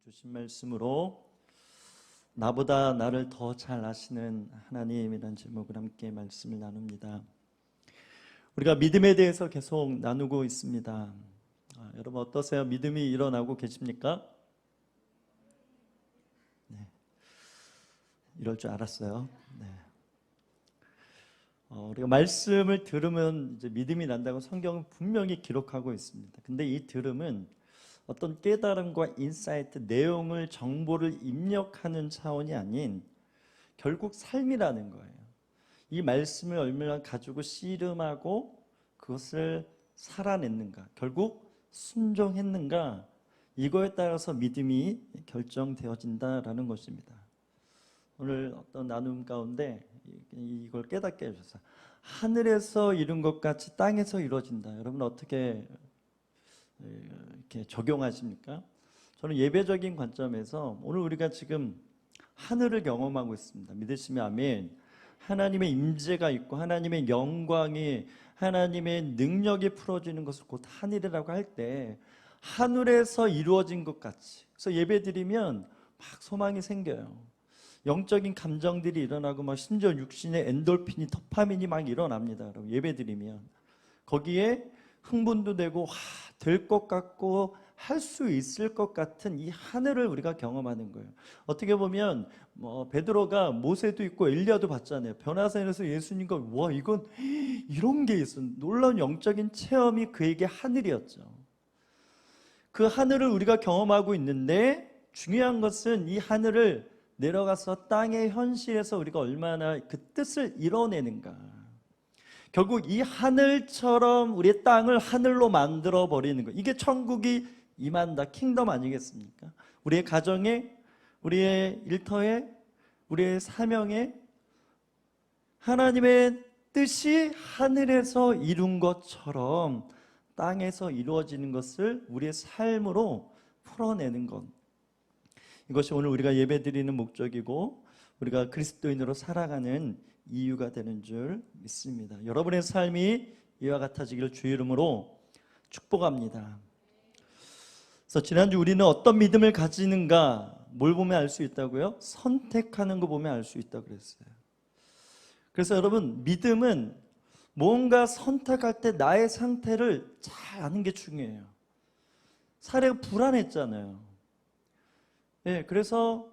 주신 말씀으로 나보다 나를 더 잘 아시는 하나님이라는 제목을 함께 말씀을 나눕니다. 우리가 믿음에 대해서 계속 나누고 있습니다. 여러분 어떠세요? 믿음이 일어나고 계십니까? 네, 이럴 줄 알았어요. 네. 우리가 말씀을 들으면 이제 믿음이 난다고 성경은 분명히 기록하고 있습니다. 근데 이 들음은 어떤 깨달음과 인사이트, 내용을, 정보를 입력하는 차원이 아닌 결국 삶이라는 거예요. 이 말씀을 얼마나 가지고 씨름하고 그것을 살아냈는가, 결국 순종했는가, 이거에 따라서 믿음이 결정되어진다라는 것입니다. 오늘 어떤 나눔 가운데 이걸 깨닫게 해주셔서 하늘에서 이룬 것 같이 땅에서 이루어진다. 여러분 어떻게 이렇게 적용하십니까? 저는 예배적인 관점에서 오늘 우리가 지금 하늘을 경험하고 있습니다. 믿으시면 아멘. 하나님의 임재가 있고 하나님의 영광이, 하나님의 능력이 풀어지는 것을 곧 하늘이라고 할 때 하늘에서 이루어진 것 같이, 그래서 예배드리면 막 소망이 생겨요. 영적인 감정들이 일어나고 막 심지어 육신의 엔돌핀이, 도파민이 막 일어납니다. 여러분 예배드리면 거기에 흥분도 되고 될 것 같고 할 수 있을 것 같은 이 하늘을 우리가 경험하는 거예요. 어떻게 보면 베드로가 모세도 있고 엘리야도 봤잖아요. 변화산에서 예수님과 와 이건 이런 게 있어, 놀라운 영적인 체험이 그에게 하늘이었죠. 그 하늘을 우리가 경험하고 있는데 중요한 것은 이 하늘을 내려가서 땅의 현실에서 우리가 얼마나 그 뜻을 이뤄내는가. 결국 이 하늘처럼 우리의 땅을 하늘로 만들어 버리는 것, 이게 천국이 임한다, 킹덤 아니겠습니까? 우리의 가정에, 우리의 일터에, 우리의 사명에 하나님의 뜻이 하늘에서 이룬 것처럼 땅에서 이루어지는 것을 우리의 삶으로 풀어내는 것, 이것이 오늘 우리가 예배드리는 목적이고 우리가 그리스도인으로 살아가는 이유가 되는 줄 믿습니다. 여러분의 삶이 이와 같아지기를 주의 이름으로 축복합니다. 그래서 지난주 우리는 어떤 믿음을 가지는가, 뭘 보면 알 수 있다고요? 선택하는 거 보면 알 수 있다고 그랬어요. 그래서 여러분 믿음은 뭔가 선택할 때 나의 상태를 잘 아는 게 중요해요. 사례가 불안했잖아요. 네, 그래서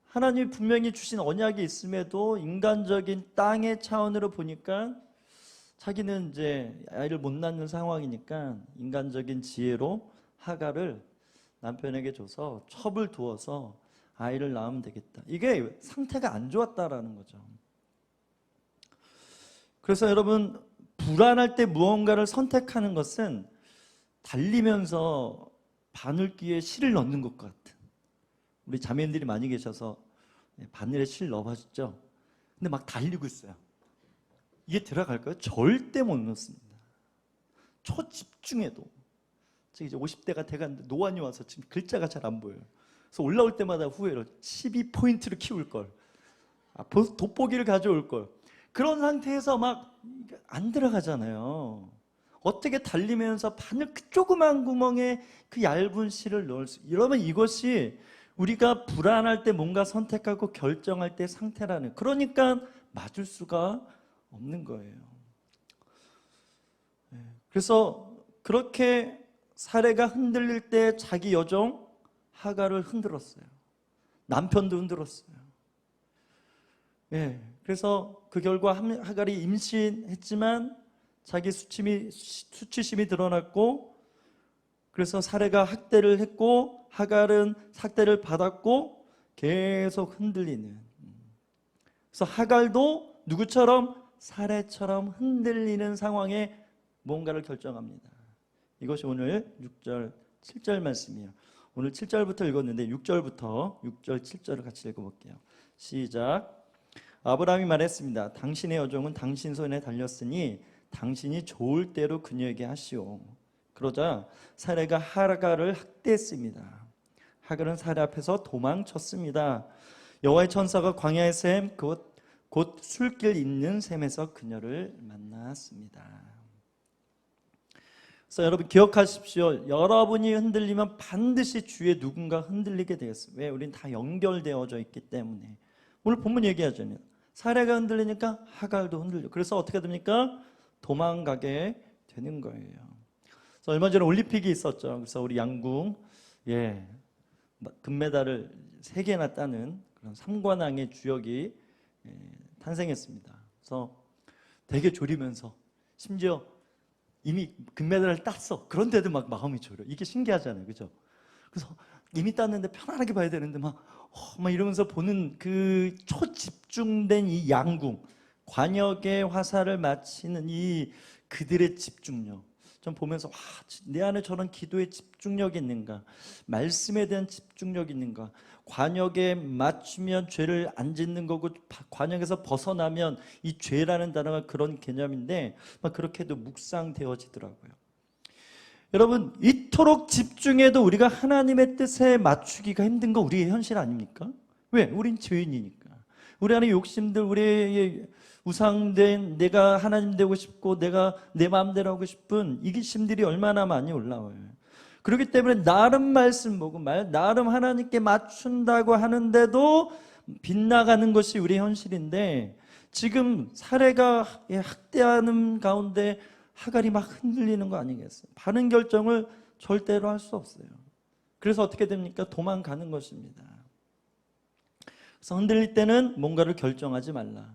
하나님이 분명히 주신 언약이 있음에도 인간적인 땅의 차원으로 보니까 자기는 이제 아이를 못 낳는 상황이니까 인간적인 지혜로 하갈을 남편에게 줘서 첩을 두어서 아이를 낳으면 되겠다. 이게 상태가 안 좋았다라는 거죠. 그래서 여러분 불안할 때 무언가를 선택하는 것은 달리면서 바늘귀에 실을 넣는 것 같은, 우리 자매님들이 많이 계셔서 바늘에 실 넣어봤죠? 근데 막 달리고 있어요. 이게 들어갈까요? 절대 못 넣습니다. 초집중해도. 제가 이제 50대가 돼가는데 노안이 와서 지금 글자가 잘 안 보여요. 그래서 올라올 때마다 후회를, 12포인트를 키울걸, 돋보기를 가져올걸. 그런 상태에서 막 안 들어가잖아요. 어떻게 달리면서 바늘 그 조그만 구멍에 그 얇은 실을 넣을 수, 이러면 이것이 우리가 불안할 때 뭔가 선택하고 결정할 때 상태라는, 그러니까 맞을 수가 없는 거예요. 그래서 그렇게 사례가 흔들릴 때 자기 여종 하갈을 흔들었어요. 남편도 흔들었어요. 그래서 그 결과 하갈이 임신했지만 자기 수치심이 드러났고, 그래서 사례가 학대를 했고 하갈은 학대를 받았고 계속 흔들리는, 그래서 하갈도 누구처럼? 사례처럼 흔들리는 상황에 뭔가를 결정합니다. 이것이 오늘 6절 7절 말씀이에요. 오늘 7절부터 읽었는데 6절부터 6절 7절을 같이 읽어볼게요. 시작. 아브라함이 말했습니다. 당신의 여종은 당신 손에 달렸으니 당신이 좋을 대로 그녀에게 하시오. 그러자 사례가 하갈을 학대했습니다. 하갈은 사례 앞에서 도망쳤습니다. 여호와의 천사가 광야의 샘, 곧 술길 있는 샘에서 그녀를 만났습니다. 그래서 여러분 기억하십시오. 여러분이 흔들리면 반드시 주위에 누군가 흔들리게 되겠어요. 왜? 우린 다 연결되어져 있기 때문에. 오늘 본문 얘기하잖아요. 사례가 흔들리니까 하갈도 흔들려. 그래서 어떻게 됩니까? 도망가게 되는 거예요. 그래서 얼마 전에 올림픽이 있었죠. 그래서 우리 양궁 금메달을 3개나 따는 그런 3관왕의 주역이 탄생했습니다. 그래서 되게 졸이면서 심지어 이미 금메달을 땄어. 그런데도 막 마음이 졸여. 이게 신기하잖아요. 그죠? 그래서 이미 땄는데 편안하게 봐야 되는데 막 이러면서 보는 그 초집중된 이 양궁, 관역의 화살을 맞히는 이 그들의 집중력. 전 보면서 내 안에 저런 기도의 집중력이 있는가, 말씀에 대한 집중력이 있는가, 관역에 맞추면 죄를 안 짓는 거고 관역에서 벗어나면 이 죄라는 단어가 그런 개념인데 막 그렇게도 묵상되어지더라고요. 여러분, 이토록 집중해도 우리가 하나님의 뜻에 맞추기가 힘든 거 우리의 현실 아닙니까? 왜? 우린 죄인이니까. 우리 안에 욕심들, 우리의 우상된 내가 하나님 되고 싶고 내가 내 마음대로 하고 싶은 이기심들이 얼마나 많이 올라와요. 그렇기 때문에 나름 말씀 보고 나름 하나님께 맞춘다고 하는데도 빗나가는 것이 우리의 현실인데, 지금 사례가 학대하는 가운데 하갈이 막 흔들리는 거 아니겠어요? 바른 결정을 절대로 할 수 없어요. 그래서 어떻게 됩니까? 도망가는 것입니다. 그래서 흔들릴 때는 뭔가를 결정하지 말라.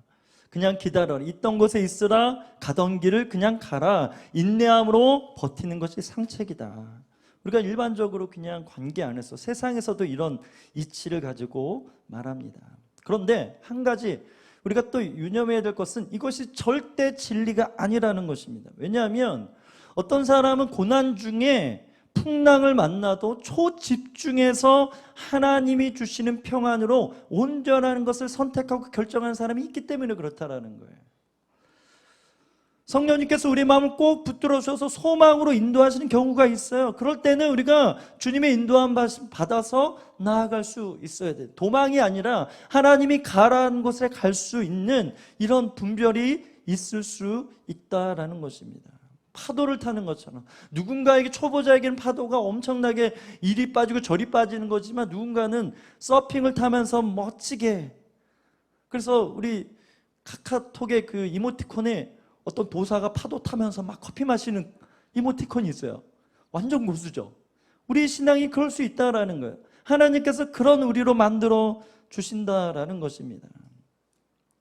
그냥 기다려라. 있던 곳에 있으라. 가던 길을 그냥 가라. 인내함으로 버티는 것이 상책이다. 우리가 일반적으로 그냥 관계 안에서 세상에서도 이런 이치를 가지고 말합니다. 그런데 한 가지 우리가 또 유념해야 될 것은 이것이 절대 진리가 아니라는 것입니다. 왜냐하면 어떤 사람은 고난 중에 풍랑을 만나도 초집중해서 하나님이 주시는 평안으로 온전한 것을 선택하고 결정하는 사람이 있기 때문에 그렇다라는 거예요. 성령님께서 우리 마음을 꼭 붙들어 주셔서 소망으로 인도하시는 경우가 있어요. 그럴 때는 우리가 주님의 인도함 받아서 나아갈 수 있어야 돼요. 도망이 아니라 하나님이 가라는 곳에 갈 수 있는 이런 분별이 있을 수 있다라는 것입니다. 파도를 타는 것처럼 누군가에게, 초보자에게는 파도가 엄청나게 이리 빠지고 저리 빠지는 거지만 누군가는 서핑을 타면서 멋지게, 그래서 우리 카카오톡의 그 이모티콘에 어떤 도사가 파도 타면서 막 커피 마시는 이모티콘이 있어요. 완전 고수죠. 우리 신앙이 그럴 수 있다라는 거예요. 하나님께서 그런 우리로 만들어 주신다라는 것입니다.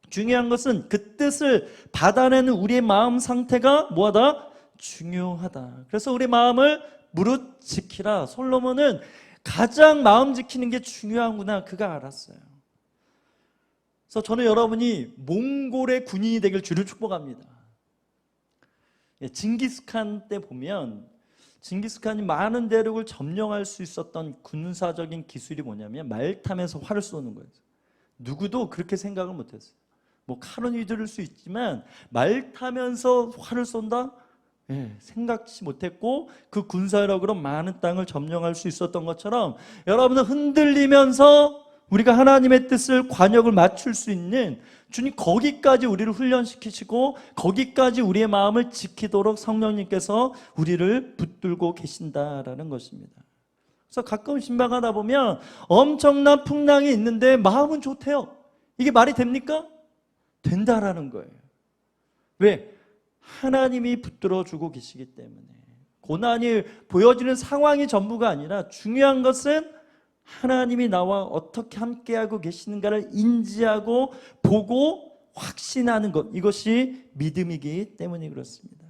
중요한 것은 그 뜻을 받아내는 우리의 마음 상태가 뭐하다? 중요하다. 그래서 우리 마음을 무릇 지키라. 솔로몬은 가장 마음 지키는 게 중요하구나 그가 알았어요. 그래서 저는 여러분이 몽골의 군인이 되길 주를 축복합니다. 징기스칸 때 보면 징기스칸이 많은 대륙을 점령할 수 있었던 군사적인 기술이 뭐냐면 말 타면서 활을 쏘는 거예요. 누구도 그렇게 생각을 못했어요. 뭐 칼은 휘두를 수 있지만 말 타면서 활을 쏜다? 생각지 못했고 그 군사력으로 많은 땅을 점령할 수 있었던 것처럼 여러분은 흔들리면서 우리가 하나님의 뜻을 관역을 맞출 수 있는 주님 거기까지 우리를 훈련시키시고 거기까지 우리의 마음을 지키도록 성령님께서 우리를 붙들고 계신다라는 것입니다. 그래서 가끔 신방하다 보면 엄청난 풍랑이 있는데 마음은 좋대요. 이게 말이 됩니까? 된다라는 거예요. 왜? 하나님이 붙들어주고 계시기 때문에. 고난이 보여지는 상황이 전부가 아니라 중요한 것은 하나님이 나와 어떻게 함께하고 계시는가를 인지하고 보고 확신하는 것, 이것이 믿음이기 때문에 그렇습니다.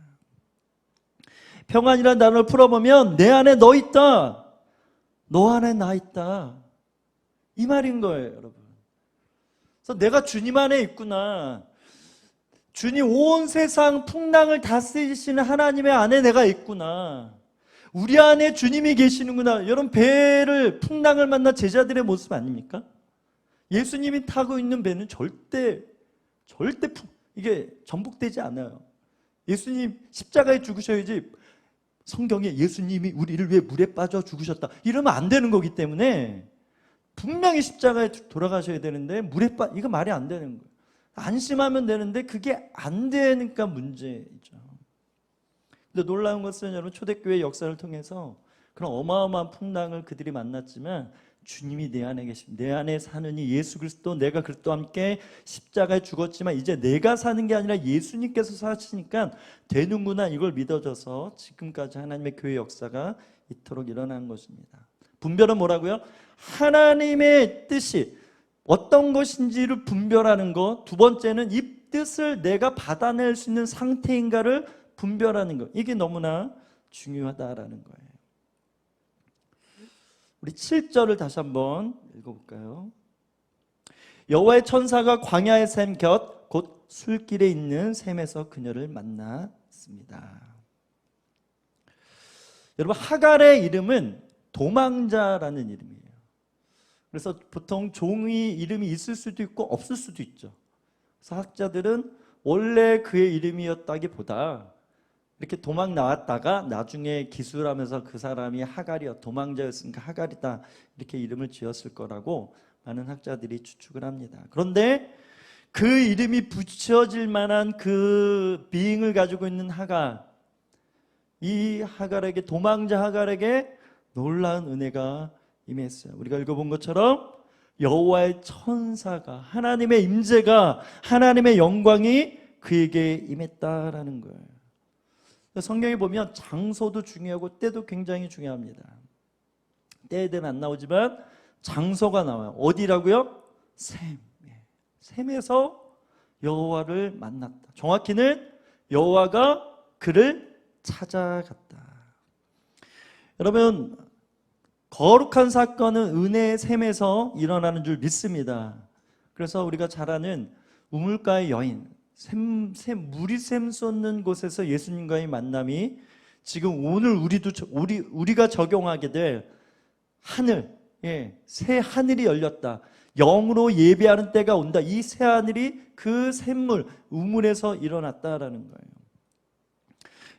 평안이라는 단어를 풀어보면 내 안에 너 있다, 너 안에 나 있다, 이 말인 거예요, 여러분. 그래서 내가 주님 안에 있구나, 주님 온 세상 풍랑을 다스리시는 하나님의 안에 내가 있구나, 우리 안에 주님이 계시는구나. 여러분, 배를, 풍랑을 만난 제자들의 모습 아닙니까? 예수님이 타고 있는 배는 절대 이게 전복되지 않아요. 예수님 십자가에 죽으셔야지 성경에 예수님이 우리를 위해 물에 빠져 죽으셨다 이러면 안 되는 거기 때문에 분명히 십자가에 돌아가셔야 되는데 이거 말이 안 되는 거예요. 안심하면 되는데 그게 안 되니까 문제죠. 근데 놀라운 것은 여러분, 초대교회 역사를 통해서 그런 어마어마한 풍랑을 그들이 만났지만 주님이 내 안에 계십니다. 내 안에 사는 이 예수 그리스도, 내가 그리스도와 함께 십자가에 죽었지만 이제 내가 사는 게 아니라 예수님께서 사시니까 되는구나, 이걸 믿어져서 지금까지 하나님의 교회 역사가 이토록 일어난 것입니다. 분별은 뭐라고요? 하나님의 뜻이 어떤 것인지를 분별하는 것. 두 번째는 이 뜻을 내가 받아낼 수 있는 상태인가를 분별하는 것. 이게 너무나 중요하다라는 거예요. 우리 7절을 다시 한번 읽어볼까요? 여호와의 천사가 광야의 샘 곁 곧 술길에 있는 샘에서 그녀를 만났습니다. 여러분, 하갈의 이름은 도망자라는 이름이에요. 그래서 보통 종이 이름이 있을 수도 있고 없을 수도 있죠. 그래서 학자들은 원래 그의 이름이었다기보다 이렇게 도망 나왔다가 나중에 기술하면서 그 사람이 하갈이었, 도망자였으니까 하갈이다, 이렇게 이름을 지었을 거라고 많은 학자들이 추측을 합니다. 그런데 그 이름이 붙여질 만한 그 비잉을 가지고 있는 하갈, 이 하갈에게, 도망자 하갈에게 놀라운 은혜가 임했어요. 우리가 읽어본 것처럼 여호와의 천사가, 하나님의 임재가, 하나님의 영광이 그에게 임했다라는 거예요. 성경에 보면 장소도 중요하고 때도 굉장히 중요합니다. 때에 대해서 안 나오지만 장소가 나와요. 어디라고요? 샘. 샘에서 여호와를 만났다. 정확히는 여호와가 그를 찾아갔다. 여러분, 거룩한 사건은 은혜의 샘에서 일어나는 줄 믿습니다. 그래서 우리가 잘 아는 우물가의 여인, 물이 샘솟는 곳에서 예수님과의 만남이 지금 오늘 우리가 적용하게 될 하늘, 새 하늘이 열렸다, 영으로 예배하는 때가 온다, 이 새 하늘이 그 샘물, 우물에서 일어났다라는 거예요.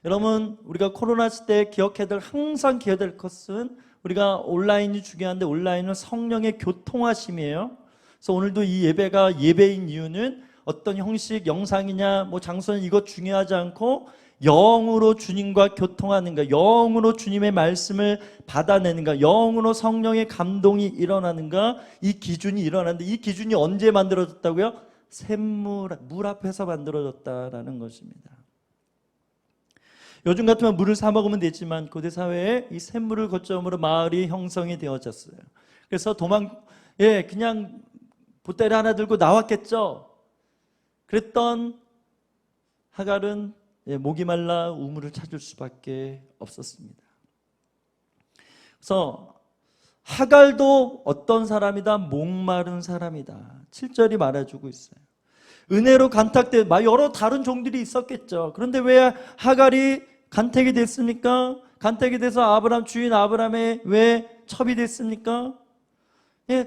여러분, 우리가 코로나 시대에 항상 기억해야 될 것은, 우리가 온라인이 중요한데 온라인은 성령의 교통하심이에요. 그래서 오늘도 이 예배가 예배인 이유는 어떤 형식, 영상이냐, 뭐 장소는 이것 중요하지 않고 영으로 주님과 교통하는가, 영으로 주님의 말씀을 받아내는가, 영으로 성령의 감동이 일어나는가, 이 기준이 일어나는데, 이 기준이 언제 만들어졌다고요? 샘물, 물 앞에서 만들어졌다라는 것입니다. 요즘 같으면 물을 사 먹으면 되지만 고대 사회에 이 샘물을 거점으로 마을이 형성이 되어졌어요. 그래서 그냥 보따리 하나 들고 나왔겠죠. 그랬던 하갈은 목이 말라 우물을 찾을 수밖에 없었습니다. 그래서 하갈도 어떤 사람이다? 목마른 사람이다. 7절이 말해주고 있어요. 은혜로 간택된, 여러 다른 종들이 있었겠죠. 그런데 왜 하갈이 간택이 됐습니까? 간택이 돼서 주인 아브라함의 왜 첩이 됐습니까?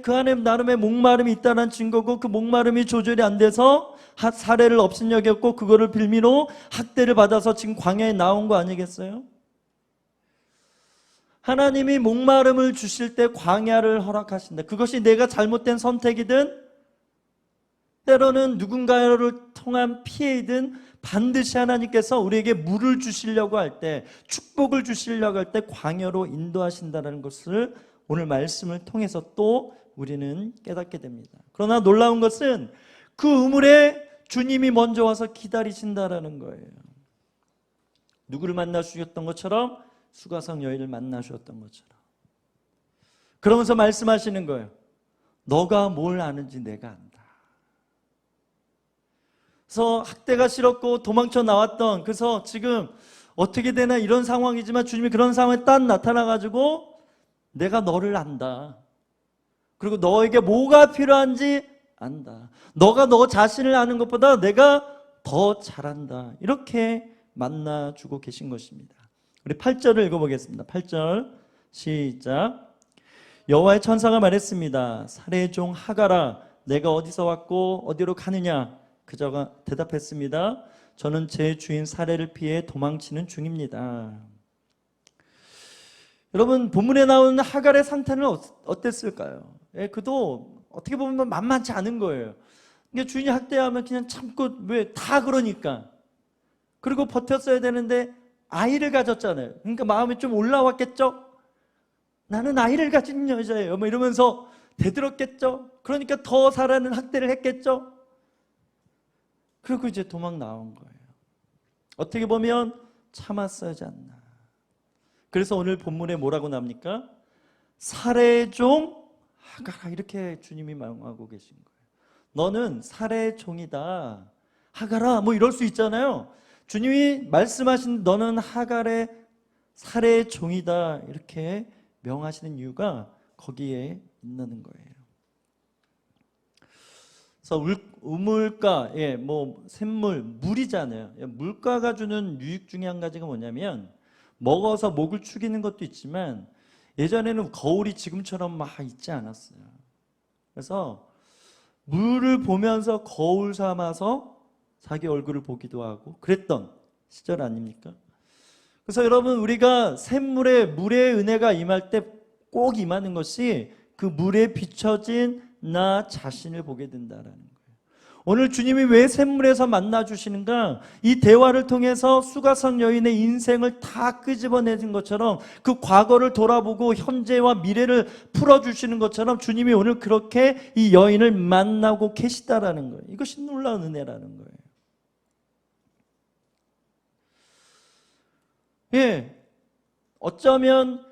그 안에 나름의 목마름이 있다는 증거고, 그 목마름이 조절이 안 돼서 사례를 업신여겼고, 그거를 빌미로 학대를 받아서 지금 광야에 나온 거 아니겠어요? 하나님이 목마름을 주실 때 광야를 허락하신다. 그것이 내가 잘못된 선택이든 때로는 누군가를 통한 피해이든 반드시 하나님께서 우리에게 물을 주시려고 할 때, 축복을 주시려고 할 때 광야로 인도하신다는 것을 오늘 말씀을 통해서 또 우리는 깨닫게 됩니다. 그러나 놀라운 것은 그 우물에 주님이 먼저 와서 기다리신다라는 거예요. 누구를 만나주셨던 것처럼? 수가성 여인을 만나주셨던 것처럼. 그러면서 말씀하시는 거예요. 너가 뭘 아는지 내가 안다. 그래서 학대가 싫었고 도망쳐 나왔던, 그래서 지금 어떻게 되나 이런 상황이지만 주님이 그런 상황에 딱 나타나가지고 내가 너를 안다. 그리고 너에게 뭐가 필요한지 안다. 너가 너 자신을 아는 것보다 내가 더 잘한다. 이렇게 만나주고 계신 것입니다. 우리 8절을 읽어보겠습니다. 8절 시작. 여호와의 천사가 말했습니다. 사레의 종 하갈아, 내가 어디서 왔고 어디로 가느냐? 그자가 대답했습니다. 저는 제 주인 사레를 피해 도망치는 중입니다. 여러분, 본문에 나오는 하갈의 상태는 어땠을까요? 그도 어떻게 보면 만만치 않은 거예요. 그러니까 주인이 학대하면 그냥 참고, 왜? 다 그러니까. 그리고 버텼어야 되는데 아이를 가졌잖아요. 그러니까 마음이 좀 올라왔겠죠? 나는 아이를 가진 여자예요. 뭐 이러면서 대들었겠죠? 그러니까 더 살아는 학대를 했겠죠? 그리고 이제 도망 나온 거예요. 어떻게 보면 참았어야지 않나. 그래서 오늘 본문에 뭐라고 나옵니까? 살해의 종 하가라, 이렇게 주님이 명하고 계신 거예요. 너는 살해의 종이다 하가라, 뭐 이럴 수 있잖아요. 주님이 말씀하신 너는 하갈의 살해의 종이다 이렇게 명하시는 이유가 거기에 있는 거예요. 그래서 우물가, 뭐 샘물, 물이잖아요. 물가가 주는 유익 중에 한 가지가 뭐냐면 먹어서 목을 축이는 것도 있지만 예전에는 거울이 지금처럼 막 있지 않았어요. 그래서 물을 보면서 거울 삼아서 자기 얼굴을 보기도 하고 그랬던 시절 아닙니까? 그래서 여러분, 우리가 샘물에 물의 은혜가 임할 때 꼭 임하는 것이 그 물에 비춰진 나 자신을 보게 된다라는 거예요. 오늘 주님이 왜 샘물에서 만나 주시는가? 이 대화를 통해서 수가성 여인의 인생을 다 끄집어내는 것처럼 그 과거를 돌아보고 현재와 미래를 풀어주시는 것처럼 주님이 오늘 그렇게 이 여인을 만나고 계시다라는 거예요. 이것이 놀라운 은혜라는 거예요. 어쩌면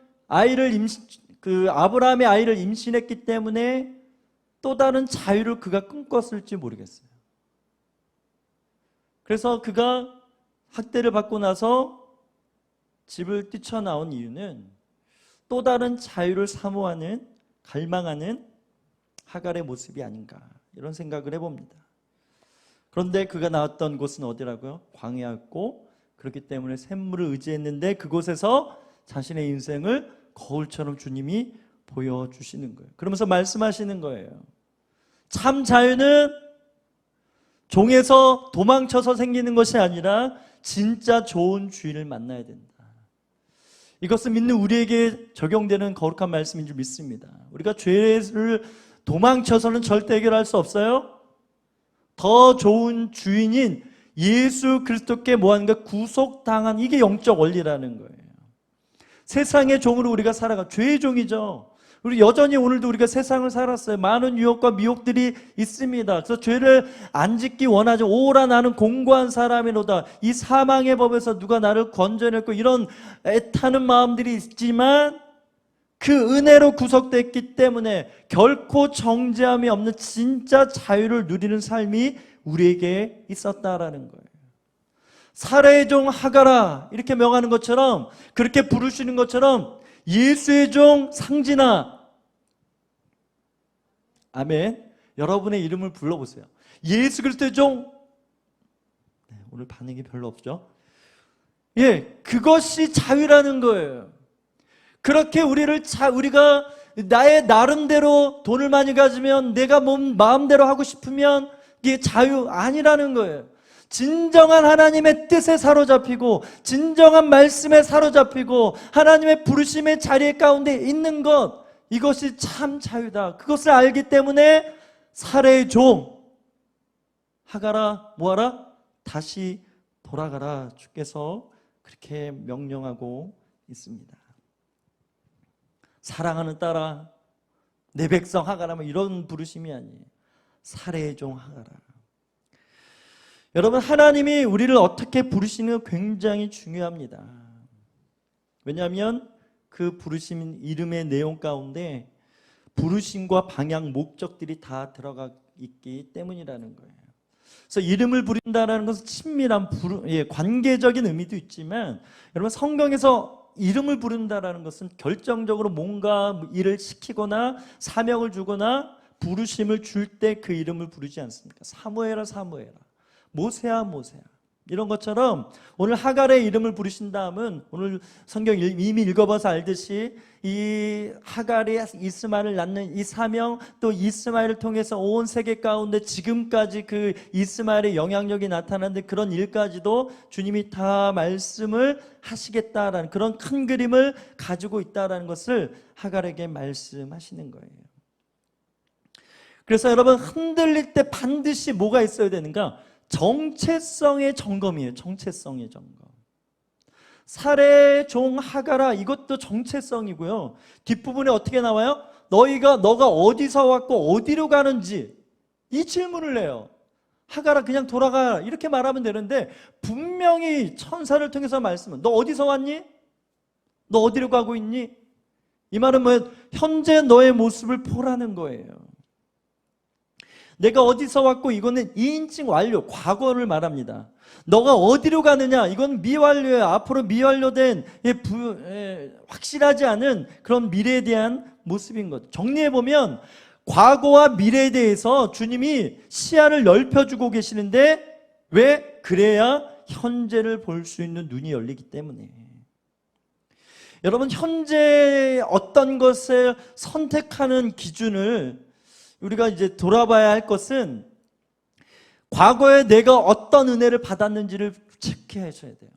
아브라함의 아이를 임신했기 때문에 또 다른 자유를 그가 꿈꿨을지 모르겠어요. 그래서 그가 학대를 받고 나서 집을 뛰쳐나온 이유는 또 다른 자유를 사모하는, 갈망하는 하갈의 모습이 아닌가, 이런 생각을 해봅니다. 그런데 그가 나왔던 곳은 어디라고요? 광야였고, 그렇기 때문에 샘물을 의지했는데 그곳에서 자신의 인생을 거울처럼 주님이 보여주시는 거예요. 그러면서 말씀하시는 거예요. 참 자유는 종에서 도망쳐서 생기는 것이 아니라 진짜 좋은 주인을 만나야 된다. 이것을 믿는 우리에게 적용되는 거룩한 말씀인 줄 믿습니다. 우리가 죄를 도망쳐서는 절대 해결할 수 없어요. 더 좋은 주인인 예수 그리스도께 뭐하는가? 구속당한, 이게 영적 원리라는 거예요. 세상의 종으로 우리가 살아가, 죄의 종이죠. 우리 여전히 오늘도 우리가 세상을 살았어요. 많은 유혹과 미혹들이 있습니다. 그래서 죄를 안 짓기 원하죠. 오라 나는 공고한 사람이로다. 이 사망의 법에서 누가 나를 건져냈고, 이런 애타는 마음들이 있지만 그 은혜로 구속됐기 때문에 결코 정죄함이 없는 진짜 자유를 누리는 삶이 우리에게 있었다라는 거예요. 살해의 종 하가라 이렇게 명하는 것처럼, 그렇게 부르시는 것처럼 예수의 종 상진아, 아멘, 여러분의 이름을 불러보세요. 예수 그리스도의 종, 오늘 반응이 별로 없죠? 그것이 자유라는 거예요. 그렇게 우리가 나의 나름대로 돈을 많이 가지면, 내가 마음대로 하고 싶으면 이게 자유 아니라는 거예요. 진정한 하나님의 뜻에 사로잡히고, 진정한 말씀에 사로잡히고, 하나님의 부르심의 자리 가운데 있는 것, 이것이 참 자유다. 그것을 알기 때문에 살해의 종 하가라, 뭐하라? 다시 돌아가라. 주께서 그렇게 명령하고 있습니다. 사랑하는 딸아, 내 백성 하가라, 뭐 이런 부르심이 아니에요. 살해의 종 하가라. 여러분, 하나님이 우리를 어떻게 부르시는 게 굉장히 중요합니다. 왜냐하면 그 부르심 이름의 내용 가운데 부르심과 방향, 목적들이 다 들어가 있기 때문이라는 거예요. 그래서 이름을 부른다는 것은 친밀한 관계적인 의미도 있지만, 여러분, 성경에서 이름을 부른다는 것은 결정적으로 뭔가 일을 시키거나 사명을 주거나 부르심을 줄 때 그 이름을 부르지 않습니까? 사무엘아 사무엘아, 모세야 모세야, 이런 것처럼 오늘 하갈의 이름을 부르신 다음은, 오늘 성경 이미 읽어봐서 알듯이 이 하갈이 이스마엘을 낳는 이 사명, 또 이스마엘을 통해서 온 세계 가운데 지금까지 그 이스마엘의 영향력이 나타나는데, 그런 일까지도 주님이 다 말씀을 하시겠다라는 그런 큰 그림을 가지고 있다는 것을 하갈에게 말씀하시는 거예요. 그래서 여러분, 흔들릴 때 반드시 뭐가 있어야 되는가? 정체성의 점검이에요. 정체성의 점검. 살의 종 하가라, 이것도 정체성이고요. 뒷부분에 어떻게 나와요? 너가 어디서 왔고 어디로 가는지 이 질문을 해요. 하가라, 그냥 돌아가, 이렇게 말하면 되는데 분명히 천사를 통해서 말씀은 너 어디서 왔니? 너 어디로 가고 있니? 이 말은 뭐예요? 현재 너의 모습을 보라는 거예요. 내가 어디서 왔고, 이거는 2인칭 완료, 과거를 말합니다. 너가 어디로 가느냐, 이건 미완료예요. 앞으로 미완료된 확실하지 않은 그런 미래에 대한 모습인 거죠. 정리해보면 과거와 미래에 대해서 주님이 시야를 넓혀주고 계시는데, 왜? 그래야 현재를 볼 수 있는 눈이 열리기 때문에. 여러분, 현재 어떤 것을 선택하는 기준을 우리가 이제 돌아봐야 할 것은 과거에 내가 어떤 은혜를 받았는지를 체크해 줘야 돼요.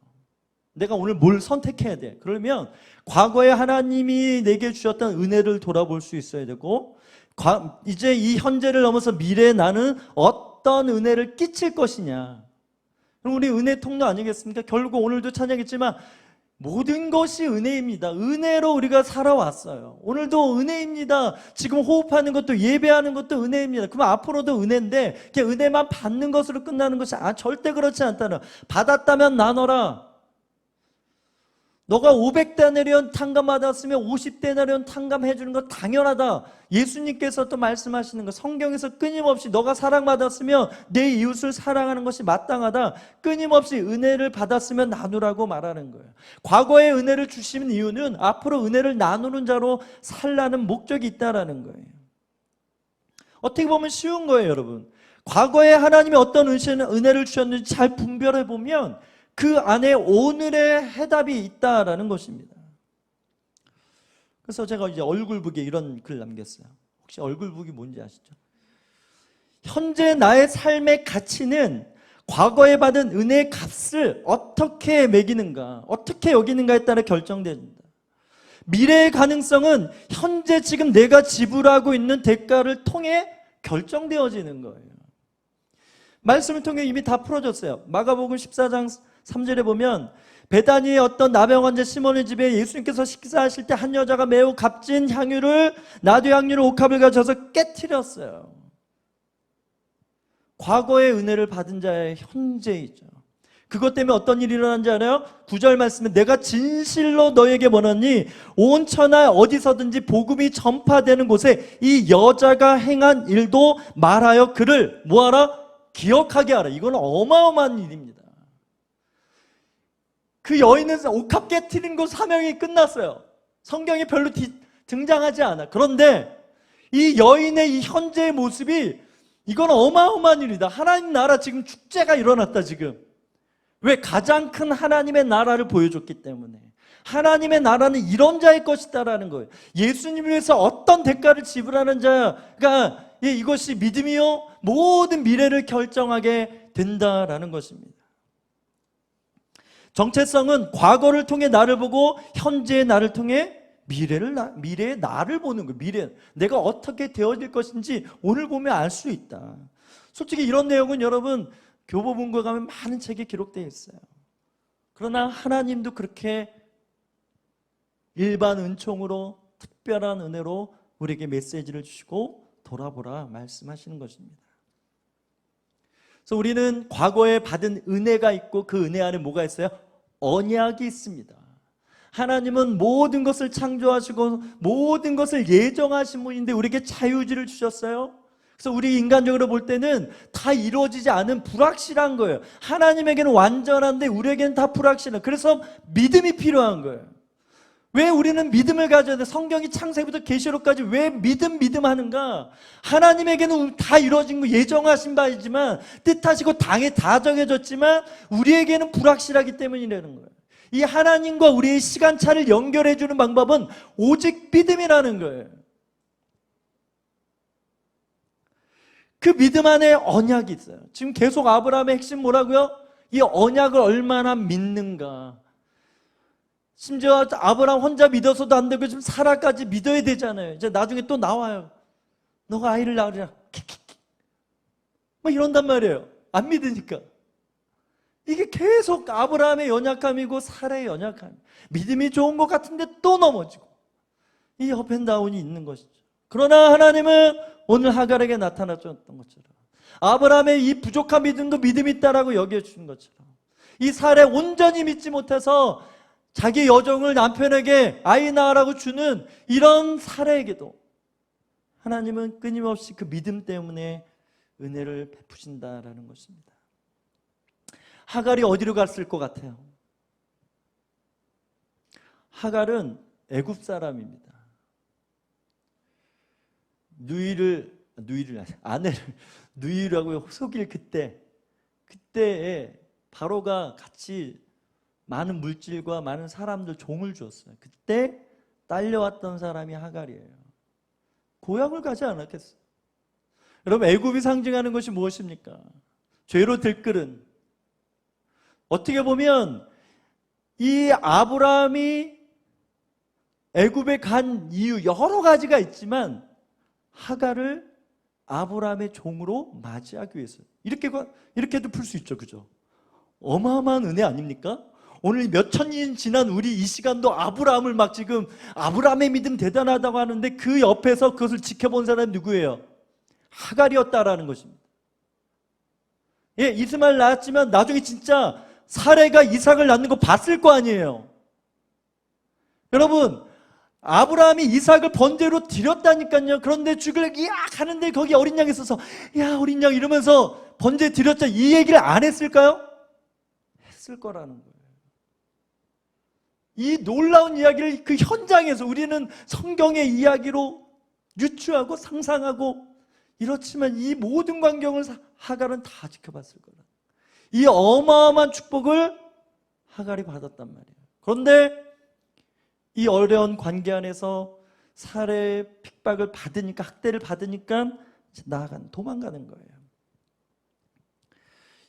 내가 오늘 뭘 선택해야 돼. 그러면 과거에 하나님이 내게 주셨던 은혜를 돌아볼 수 있어야 되고, 이제 이 현재를 넘어서 미래에 나는 어떤 은혜를 끼칠 것이냐. 그럼 우리 은혜 통로 아니겠습니까? 결국 오늘도 찬양했지만 모든 것이 은혜입니다. 은혜로 우리가 살아왔어요. 오늘도 은혜입니다. 지금 호흡하는 것도, 예배하는 것도 은혜입니다. 그럼 앞으로도 은혜인데 그냥 은혜만 받는 것으로 끝나는 것이 절대 그렇지 않다는. 받았다면 나눠라. 너가 500데나리온 탕감 받았으면 50데나리온 탕감해 주는 거 당연하다. 예수님께서 또 말씀하시는 거, 성경에서 끊임없이 너가 사랑받았으면 내 이웃을 사랑하는 것이 마땅하다. 끊임없이 은혜를 받았으면 나누라고 말하는 거예요. 과거에 은혜를 주시는 이유는 앞으로 은혜를 나누는 자로 살라는 목적이 있다라는 거예요. 어떻게 보면 쉬운 거예요, 여러분. 과거에 하나님이 어떤 은혜를 주셨는지 잘 분별해 보면 그 안에 오늘의 해답이 있다라는 것입니다. 그래서 제가 이제 얼굴북에 이런 글 남겼어요. 혹시 얼굴북이 뭔지 아시죠? 현재 나의 삶의 가치는 과거에 받은 은혜의 값을 어떻게 매기는가, 어떻게 여기는가에 따라 결정됩니다. 미래의 가능성은 현재 지금 내가 지불하고 있는 대가를 통해 결정되어지는 거예요. 말씀을 통해 이미 다 풀어졌어요. 마가복음 14장 3절에 보면 베다니의 어떤 나병 환자 시몬의 집에 예수님께서 식사하실 때 한 여자가 매우 값진 향유를, 나두향유를 옥합을 가져서 깨트렸어요. 과거의 은혜를 받은 자의 현재이죠. 그것 때문에 어떤 일이 일어난지 알아요? 9절 말씀은 내가 진실로 너에게 말하니 온 천하 어디서든지 복음이 전파되는 곳에 이 여자가 행한 일도 말하여 그를 뭐하라? 기억하게 하라. 이건 어마어마한 일입니다. 그 여인은 옥합 깨트린 거 사명이 끝났어요. 성경에 별로 등장하지 않아. 그런데 이 여인의 이 현재의 모습이, 이건 어마어마한 일이다. 하나님 나라 지금 축제가 일어났다 지금. 왜? 가장 큰 하나님의 나라를 보여줬기 때문에. 하나님의 나라는 이런 자의 것이다라는 거예요. 예수님을 위해서 어떤 대가를 지불하는 자가 이것이 믿음이요 모든 미래를 결정하게 된다라는 것입니다. 정체성은 과거를 통해 나를 보고 현재의 나를 통해 미래의 나를 보는 거예요. 미래, 내가 어떻게 되어질 것인지 오늘 보면 알 수 있다. 솔직히 이런 내용은 여러분 교보문고에 가면 많은 책에 기록되어 있어요. 그러나 하나님도 그렇게 일반 은총으로, 특별한 은혜로 우리에게 메시지를 주시고 돌아보라 말씀하시는 것입니다. 그래서 우리는 과거에 받은 은혜가 있고 그 은혜 안에 뭐가 있어요? 언약이 있습니다. 하나님은 모든 것을 창조하시고 모든 것을 예정하신 분인데 우리에게 자유의지를 주셨어요. 그래서 우리 인간적으로 볼 때는 다 이루어지지 않은 불확실한 거예요. 하나님에게는 완전한데 우리에게는 다 불확실한. 그래서 믿음이 필요한 거예요. 왜 우리는 믿음을 가져야 돼? 성경이 창세기부터 계시록까지 왜 믿음 하는가? 하나님에게는 다 이루어진 거 예정하신 바이지만, 뜻하시고 당에 다 정해졌지만 우리에게는 불확실하기 때문이라는 거예요. 이 하나님과 우리의 시간차를 연결해 주는 방법은 오직 믿음이라는 거예요. 그 믿음 안에 언약이 있어요. 지금 계속 아브라함의 핵심 뭐라고요? 이 언약을 얼마나 믿는가. 심지어 아브라함 혼자 믿어서도 안 되고 지금 사라까지 믿어야 되잖아요. 이제 나중에 또 나와요. 너가 아이를 낳으라. 뭐 이런단 말이에요. 안 믿으니까. 이게 계속 아브라함의 연약함이고 사라의 연약함. 믿음이 좋은 것 같은데 또 넘어지고 이 업앤다운이 있는 것이죠. 그러나 하나님은 오늘 하갈에게 나타나셨던 것처럼 아브라함의 이 부족한 믿음도 믿음이 있다라고 여겨주신 것처럼 이 사례 온전히 믿지 못해서 자기 여종을 남편에게 아이 낳으라고 주는 이런 사례에게도 하나님은 끊임없이 그 믿음 때문에 은혜를 베푸신다라는 것입니다. 하갈이 어디로 갔을 것 같아요? 하갈은 애굽 사람입니다. 아내를 누이라고 속일 그때에 바로가 같이 많은 물질과 많은 사람들 종을 주었어요. 그때 딸려왔던 사람이 하갈이에요. 고향을 가지 않았겠어요? 여러분, 애굽이 상징하는 것이 무엇입니까? 죄로 들끓은, 어떻게 보면 이 아브라함이 애굽에 간 이유 여러 가지가 있지만 하갈을 아브라함의 종으로 맞이하기 위해서 이렇게도 풀 수 있죠, 그죠? 어마어마한 은혜 아닙니까? 오늘 몇천 년 지난 우리 이 시간도 아브라함을 막 지금 아브라함의 믿음 대단하다고 하는데 그 옆에서 그것을 지켜본 사람이 누구예요? 하갈이었다라는 것입니다. 예, 이스마엘 낳았지만 나중에 진짜 사레가 이삭을 낳는 거 봤을 거 아니에요. 여러분, 아브라함이 이삭을 번제로 드렸다니까요. 그런데 죽을 이악 하는데 거기 어린 양이 있어서 야 어린 양 이러면서 번제 드렸자 이 얘기를 안 했을까요? 했을 거라는 거예요. 이 놀라운 이야기를 그 현장에서 우리는 성경의 이야기로 유추하고 상상하고 이렇지만 이 모든 광경을 하갈은 다 지켜봤을 거라. 이 어마어마한 축복을 하갈이 받았단 말이에요. 그런데 이 어려운 관계 안에서 살해 핍박을 받으니까, 학대를 받으니까 도망가는 거예요.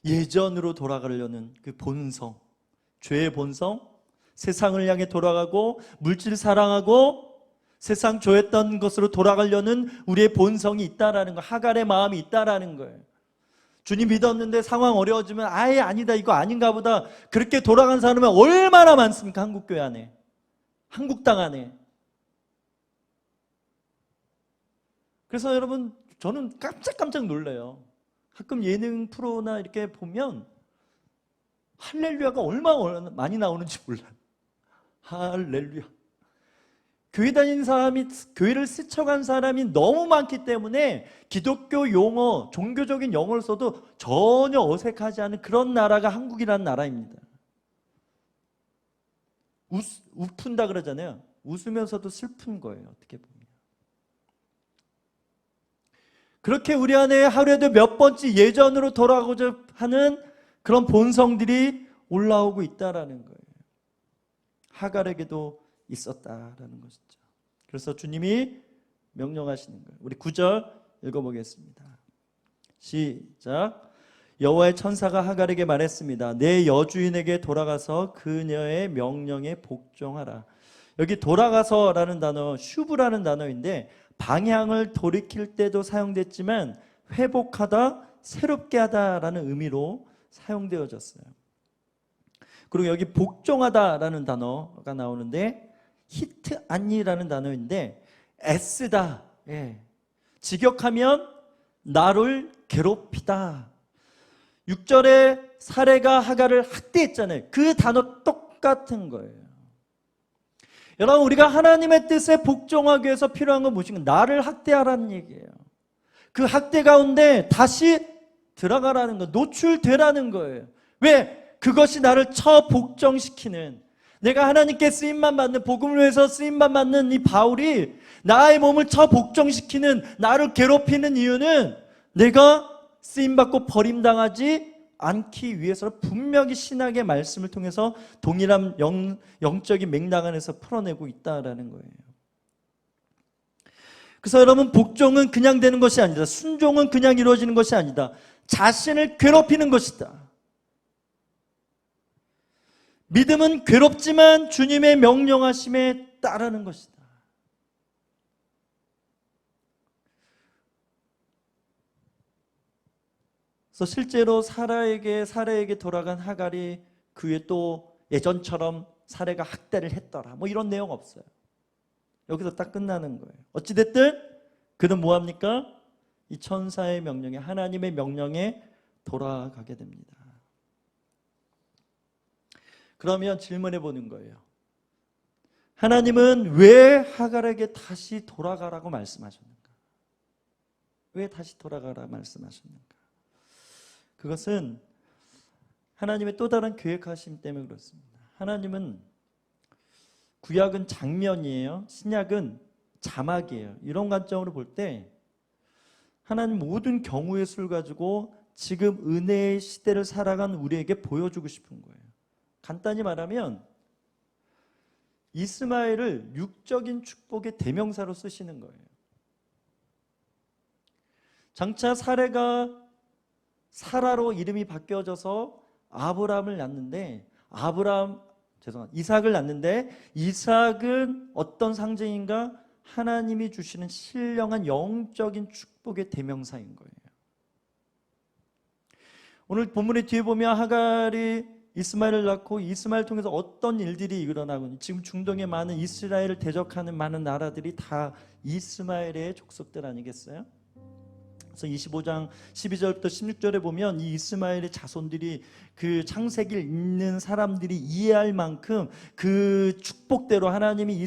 예전으로 돌아가려는 그 본성, 죄의 본성, 세상을 향해 돌아가고 물질을 사랑하고 세상 좋아했던 것으로 돌아가려는 우리의 본성이 있다라는 거, 하갈의 마음이 있다라는 거예요. 주님 믿었는데 상황 어려워지면 아예 아니다, 이거 아닌가 보다, 그렇게 돌아간 사람은 얼마나 많습니까? 한국교회 안에, 한국 땅 안에. 그래서 여러분, 저는 깜짝깜짝 놀라요. 가끔 예능 프로나 이렇게 보면 할렐루야가 얼마나 많이 나오는지 몰라요. 할렐루야. 교회 다니는 사람이, 교회를 스쳐간 사람이 너무 많기 때문에 기독교 용어, 종교적인 용어를 써도 전혀 어색하지 않은 그런 나라가 한국이라는 나라입니다. 웃픈다 그러잖아요. 웃으면서도 슬픈 거예요, 어떻게 보면. 그렇게 우리 안에 하루에도 몇 번째 예전으로 돌아가고자 하는 그런 본성들이 올라오고 있다라는 거예요. 하갈에게도 있었다라는 것이죠. 그래서 주님이 명령하시는 거예요. 우리 9절 읽어보겠습니다. 시작. 여호와의 천사가 하갈에게 말했습니다. 내 여주인에게 돌아가서 그녀의 명령에 복종하라. 여기 돌아가서라는 단어, 슈브라는 단어인데 방향을 돌이킬 때도 사용됐지만 회복하다, 새롭게 하다라는 의미로 사용되어졌어요. 그리고 여기 복종하다라는 단어가 나오는데 히트 안니라는 단어인데 애쓰다, 예. 직역하면 나를 괴롭히다. 6절에 사레가 하갈을 학대했잖아요. 그 단어 똑같은 거예요. 여러분, 우리가 하나님의 뜻에 복종하기 위해서 필요한 건 무엇인가? 나를 학대하라는 얘기예요. 그 학대 가운데 다시 들어가라는 거, 노출되라는 거예요. 왜? 그것이 나를 처복종시키는, 내가 하나님께 쓰임만 받는, 복음을 위해서 쓰임만 받는 이 바울이 나의 몸을 처복종시키는, 나를 괴롭히는 이유는 내가 쓰임받고 버림당하지 않기 위해서 분명히 신학의 말씀을 통해서 동일한 영적인 맥락 안에서 풀어내고 있다라는 거예요. 그래서 여러분, 복종은 그냥 되는 것이 아니다. 순종은 그냥 이루어지는 것이 아니다. 자신을 괴롭히는 것이다. 믿음은 괴롭지만 주님의 명령하심에 따르는 것이다. 그래서 실제로 사라에게 돌아간 하갈이 그 후에 또 예전처럼 사라가 학대를 했더라, 뭐 이런 내용 없어요. 여기서 딱 끝나는 거예요. 어찌됐든 그는 뭐합니까? 이 천사의 명령에, 하나님의 명령에 돌아가게 됩니다. 그러면 질문해 보는 거예요. 하나님은 왜 하갈에게 다시 돌아가라고 말씀하셨는가? 왜 다시 돌아가라 말씀하셨는가? 그것은 하나님의 또 다른 계획하심 때문에 그렇습니다. 하나님은 구약은 장면이에요. 신약은 자막이에요. 이런 관점으로 볼 때 하나님 모든 경우의 수를 가지고 지금 은혜의 시대를 살아간 우리에게 보여주고 싶은 거예요. 간단히 말하면 이스마엘을 육적인 축복의 대명사로 쓰시는 거예요. 장차 사라로 이름이 바뀌어져서 아브라함을 낳는데 이삭을 낳는데 이삭은 어떤 상징인가? 하나님이 주시는 신령한 영적인 축복의 대명사인 거예요. 오늘 본문의 뒤에 보면 하갈이 이스마엘을 낳고 이스마엘을 통해서 어떤 일들이 일어나고 있는지, 지금 중동에 많은 이스라엘을 대적하는 많은 나라들이 다 이스마엘의 족속들 아니겠어요? 그래서 25장 12절부터 16절에 보면 이 이스마엘의 자손들이 그 창세기를 읽는 사람들이 이해할 만큼 그 축복대로 하나님이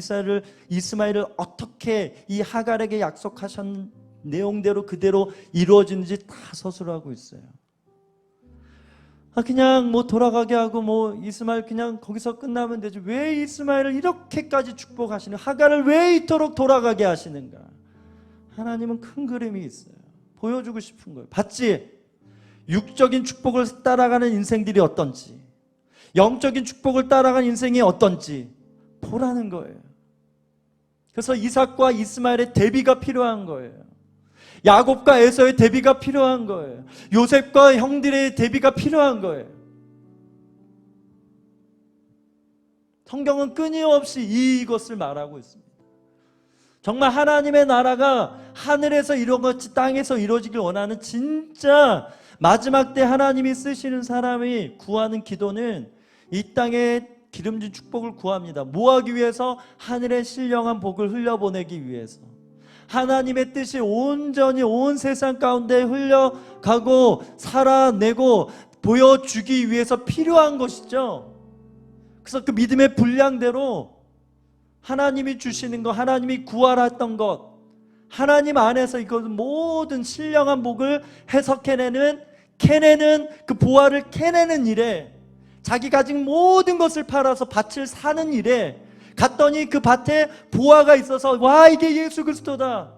이스마엘을 어떻게 이 하갈에게 약속하신 내용대로 그대로 이루어지는지 다 서술하고 있어요. 그냥 뭐 돌아가게 하고 뭐 이스마엘 그냥 거기서 끝나면 되지, 왜 이스마엘을 이렇게까지 축복하시는, 하갈을 왜 이토록 돌아가게 하시는가? 하나님은 큰 그림이 있어요. 보여주고 싶은 거예요. 봤지? 육적인 축복을 따라가는 인생들이 어떤지, 영적인 축복을 따라가는 인생이 어떤지 보라는 거예요. 그래서 이삭과 이스마엘의 대비가 필요한 거예요. 야곱과 에서의 대비가 필요한 거예요. 요셉과 형들의 대비가 필요한 거예요. 성경은 끊임없이 이것을 말하고 있습니다. 정말 하나님의 나라가 하늘에서 이루어졌지 땅에서 이루어지길 원하는 진짜 마지막 때 하나님이 쓰시는 사람이 구하는 기도는 이 땅에 기름진 축복을 구합니다. 뭐 하기 위해서? 하늘의 신령한 복을 흘려보내기 위해서. 하나님의 뜻이 온전히 온 세상 가운데 흘려가고 살아내고 보여주기 위해서 필요한 것이죠. 그래서 그 믿음의 분량대로 하나님이 주시는 것, 하나님이 구하라 했던 것, 하나님 안에서 이것은 모든 신령한 복을 해석해내는, 캐내는, 그 보화를 캐내는 일에, 자기 가진 모든 것을 팔아서 밭을 사는 일에 갔더니 그 밭에 보화가 있어서, 와, 이게 예수 그리스도다.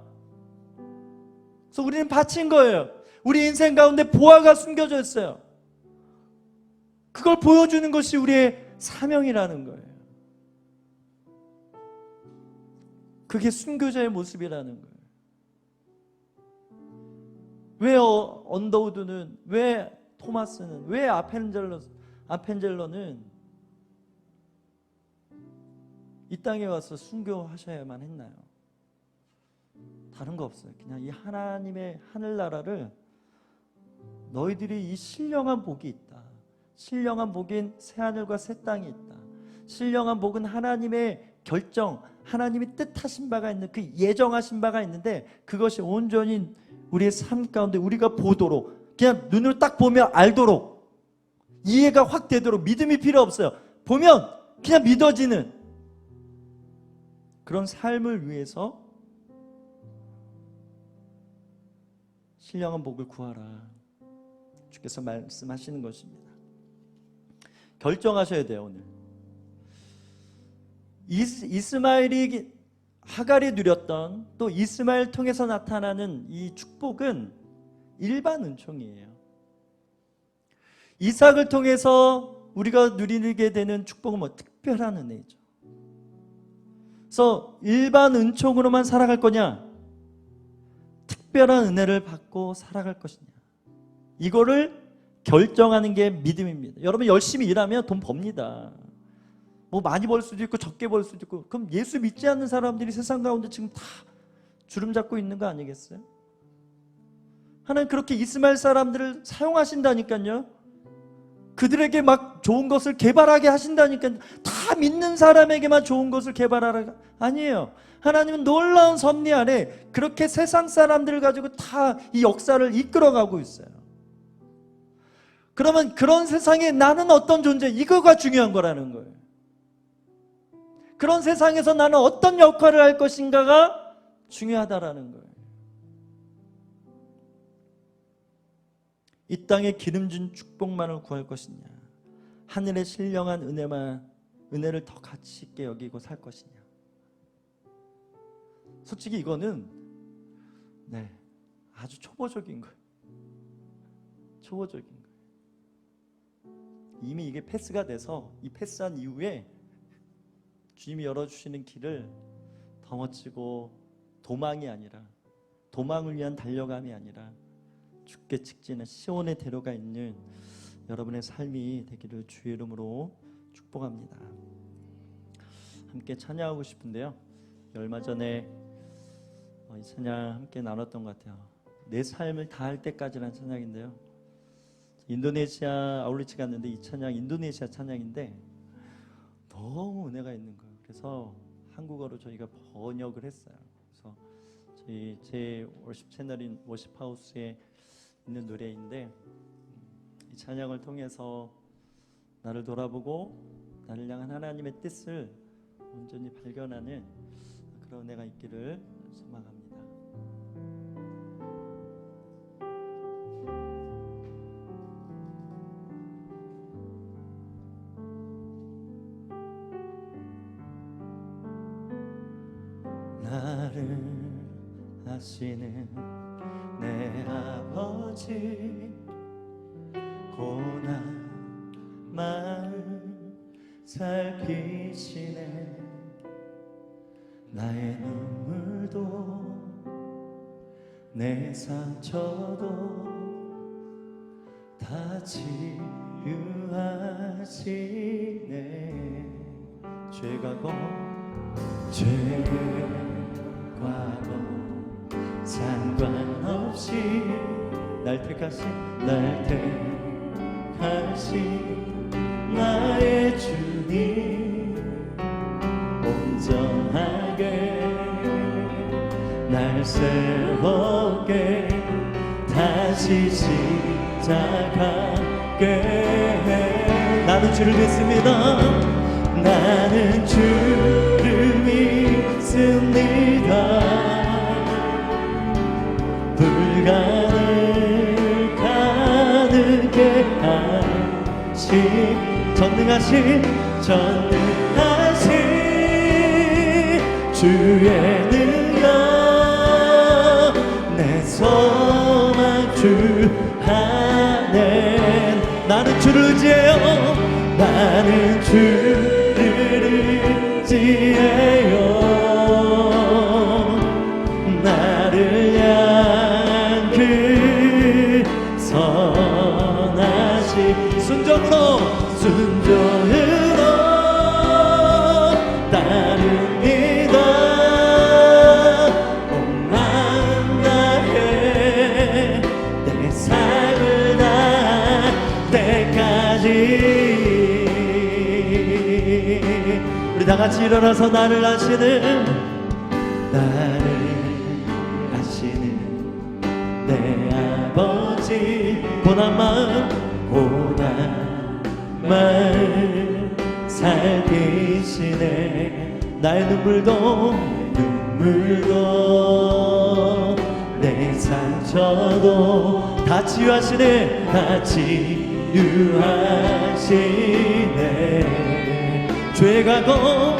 그래서 우리는 밭인 거예요. 우리 인생 가운데 보화가 숨겨져 있어요. 그걸 보여주는 것이 우리의 사명이라는 거예요. 그게 순교자의 모습이라는 거예요. 왜 언더우드는, 왜 토마스는, 왜 아펜젤러는 이 땅에 와서 순교하셔야만 했나요? 다른 거 없어요. 그냥 이 하나님의 하늘나라를, 너희들이 이 신령한 복이 있다, 신령한 복인 새하늘과 새 땅이 있다, 신령한 복은 하나님의 결정, 하나님이 뜻하신 바가 있는, 그 예정하신 바가 있는데 그것이 온전히 우리의 삶 가운데 우리가 보도록, 그냥 눈으로 딱 보면 알도록, 이해가 확 되도록, 믿음이 필요 없어요. 보면 그냥 믿어지는 그런 삶을 위해서 신령한 복을 구하라, 주께서 말씀하시는 것입니다. 결정하셔야 돼요. 오늘 이스마엘이, 하갈이 누렸던, 또 이스마엘 통해서 나타나는 이 축복은 일반 은총이에요. 이삭을 통해서 우리가 누리게 되는 축복은 뭐 특별한 은혜죠. 그래서 일반 은총으로만 살아갈 거냐, 특별한 은혜를 받고 살아갈 것이냐, 이거를 결정하는 게 믿음입니다. 여러분 열심히 일하면 돈 법니다. 뭐 많이 벌 수도 있고 적게 벌 수도 있고. 그럼 예수 믿지 않는 사람들이 세상 가운데 지금 다 주름 잡고 있는 거 아니겠어요? 하나님 그렇게 이스마엘 사람들을 사용하신다니까요. 그들에게 막 좋은 것을 개발하게 하신다니까요. 다 믿는 사람에게만 좋은 것을 개발하라 아니에요. 하나님은 놀라운 섭리 안에 그렇게 세상 사람들을 가지고 다 이 역사를 이끌어가고 있어요. 그러면 그런 세상에 나는 어떤 존재, 이거가 중요한 거라는 거예요. 그런 세상에서 나는 어떤 역할을 할 것인가가 중요하다라는 거예요. 이 땅에 기름진 축복만을 구할 것이냐, 하늘의 신령한 은혜를 더 가치 있게 여기고 살 것이냐. 솔직히 이거는 아주 초보적인 거예요. 초보적인 거예요. 이미 이게 패스가 돼서 이 패스한 이후에 주님이 열어주시는 길을 더 멋지고 도망이 아니라, 도망을 위한 달려감이 아니라 주께 직진한 시온의 대로가 있는 여러분의 삶이 되기를 주의 이름으로 축복합니다. 함께 찬양하고 싶은데요, 얼마 전에 이 찬양 함께 나눴던 것 같아요. 내 삶을 다할 때까지라는 찬양인데요, 인도네시아 아울리치 갔는데 이 찬양 인도네시아 찬양인데 너무 은혜가 있는 거예요. 그래서 한국어로 저희가 번역을 했어요. 그래서 제 워십 채널인 워십하우스에 있는 노래인데, 이 찬양을 통해서 나를 돌아보고 나를 향한 하나님의 뜻을 온전히 발견하는 그런 은혜가 있기를 소망합니다. 나를 아시는 내 아버지, 고난 마음 살피시네. 나의 눈물도 내 상처도 다 치유하시네. 죄과거 상관없이 날 택하신 나의 주님, 온전하게 날 새롭게 다시 시작하게 해. 나는 주를 믿습니다. 나는 주를 믿습니다. 불가능을 가능케 하신 전능하신 주의 능력, 내 소망 주 안에. 나는 주를 의지해요. 나는 주를 의지해요. 나를 향한 그 선하신 순종으로 따릅니다. 온 마음 다해 내 삶을 다할 때까지. 우리 다 같이 일어나서 나를 아시는 내 아버지, 고난 마음 살피시네. 나의 눈물도 내 상처도 다 치유하시네. 다 치유하시네. 죄과거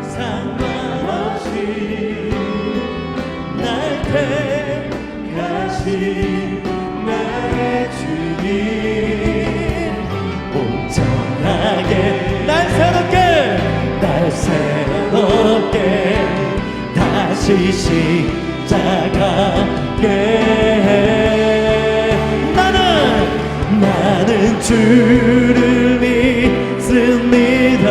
상관없이 날 택하신 나의 주님, 온전하게 날 새롭게 다시 시작하게 해. 나는 주를 믿습니다.